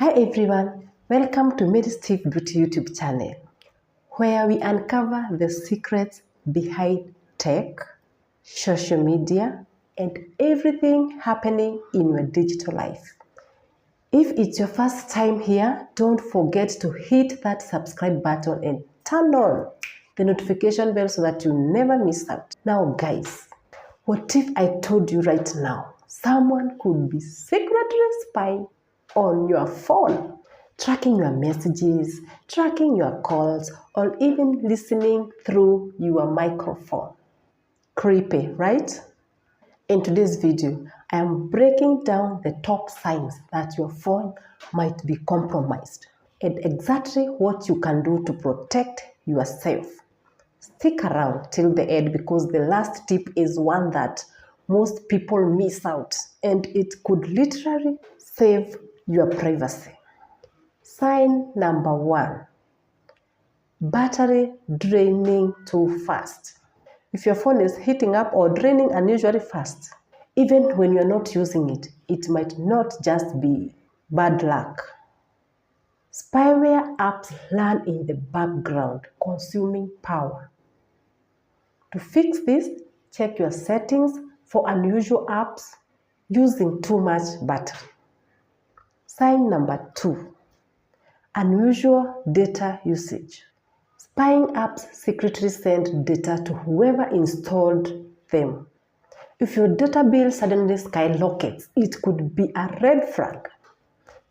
Hi everyone, welcome to Medistive Beauty YouTube channel, where we uncover the secrets behind tech, social media, and everything happening in your digital life. If it's your first time here, don't forget to hit that subscribe button and turn on the notification bell so that you never miss out. Now guys, what if I told you right now, someone could be secretly spying on your phone, tracking your messages, tracking your calls, or even listening through your microphone? Creepy, right? In today's video, I am breaking down the top signs that your phone might be compromised and exactly what you can do to protect yourself. Stick around till the end because the last tip is one that most people miss out and it could literally save your privacy. Sign number 1. Battery draining too fast. If your phone is heating up or draining unusually fast, even when you're not using it, it might not just be bad luck. Spyware apps run in the background, consuming power. To fix this, check your settings for unusual apps using too much battery. Sign number 2. Unusual data usage. Spying apps secretly send data to whoever installed them. If your data bill suddenly skyrockets, it could be a red flag.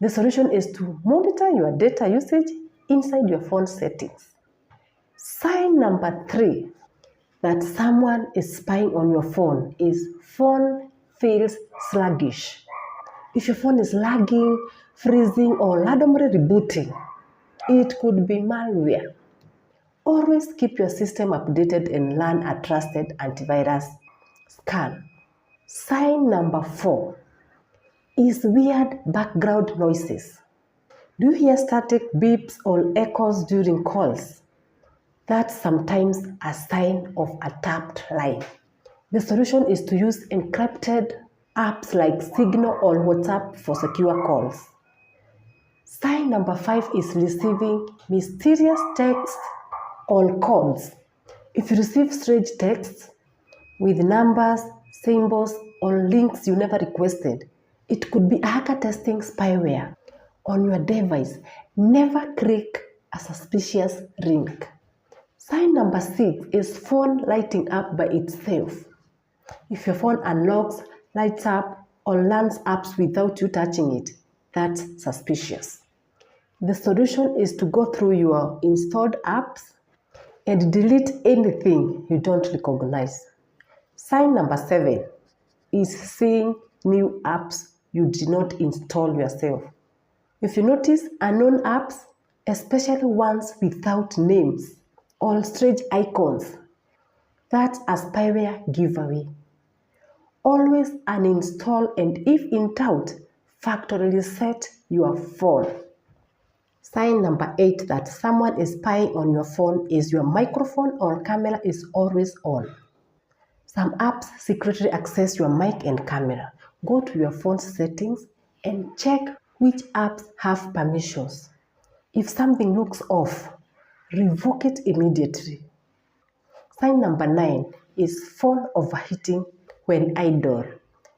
The solution is to monitor your data usage inside your phone settings. Sign number 3 that someone is spying on your phone is phone feels sluggish. If your phone is lagging, freezing, or randomly rebooting, it could be malware. Always keep your system updated and run a trusted antivirus scan. Sign number 4 is weird background noises. Do you hear static beeps or echoes during calls? That's sometimes a sign of a tapped line. The solution is to use encrypted apps like Signal or WhatsApp for secure calls. Sign number 5 is receiving mysterious texts or codes. If you receive strange texts with numbers, symbols, or links you never requested, it could be a hacker testing spyware on your device. Never click a suspicious link. Sign number 6 is phone lighting up by itself. If your phone unlocks, lights up, or runs apps without you touching it, that's suspicious. The solution is to go through your installed apps and delete anything you don't recognize. Sign number 7 is seeing new apps you did not install yourself. If you notice unknown apps, especially ones without names or strange icons, that's a spyware giveaway. Always uninstall and if in doubt, factory reset your phone. Sign number 8 that someone is spying on your phone is your microphone or camera is always on. Some apps secretly access your mic and camera. Go to your phone settings and check which apps have permissions. If something looks off, revoke it immediately. Sign number 9 is phone overheating when idle.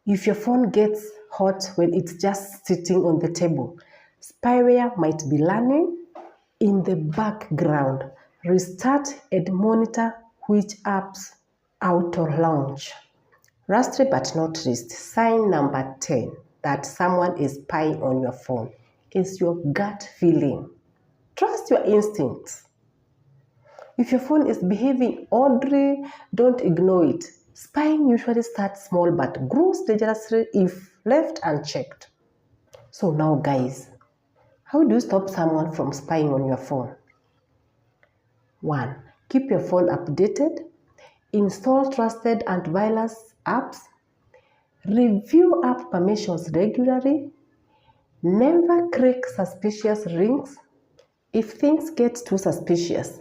If your phone gets hot when it's just sitting on the table, spyware might be running in the background. Restart and monitor which apps auto launch. Lastly but not least, sign number 10 that someone is spying on your phone is your gut feeling. Trust your instincts. If your phone is behaving oddly, don't ignore it. Spying usually starts small but grows dangerously if left unchecked. So now guys, how do you stop someone from spying on your phone? 1. Keep your phone updated. Install trusted antivirus apps. Review app permissions regularly. Never click suspicious links. If things get too suspicious,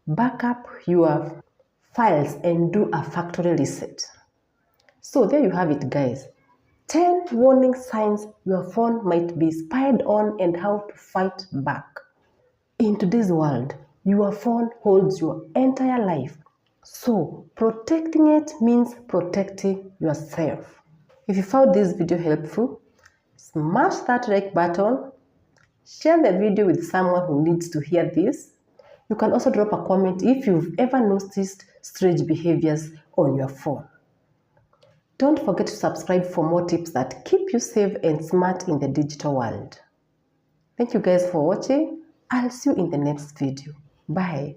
back up your files and do a factory reset. So there you have it guys. 10 warning signs your phone might be spied on and how to fight back. In today's world, your phone holds your entire life. So, protecting it means protecting yourself. If you found this video helpful, smash that like button, share the video with someone who needs to hear this. You can also drop a comment if you've ever noticed strange behaviors on your phone. Don't forget to subscribe for more tips that keep you safe and smart in the digital world. Thank you guys for watching. I'll see you in the next video. Bye.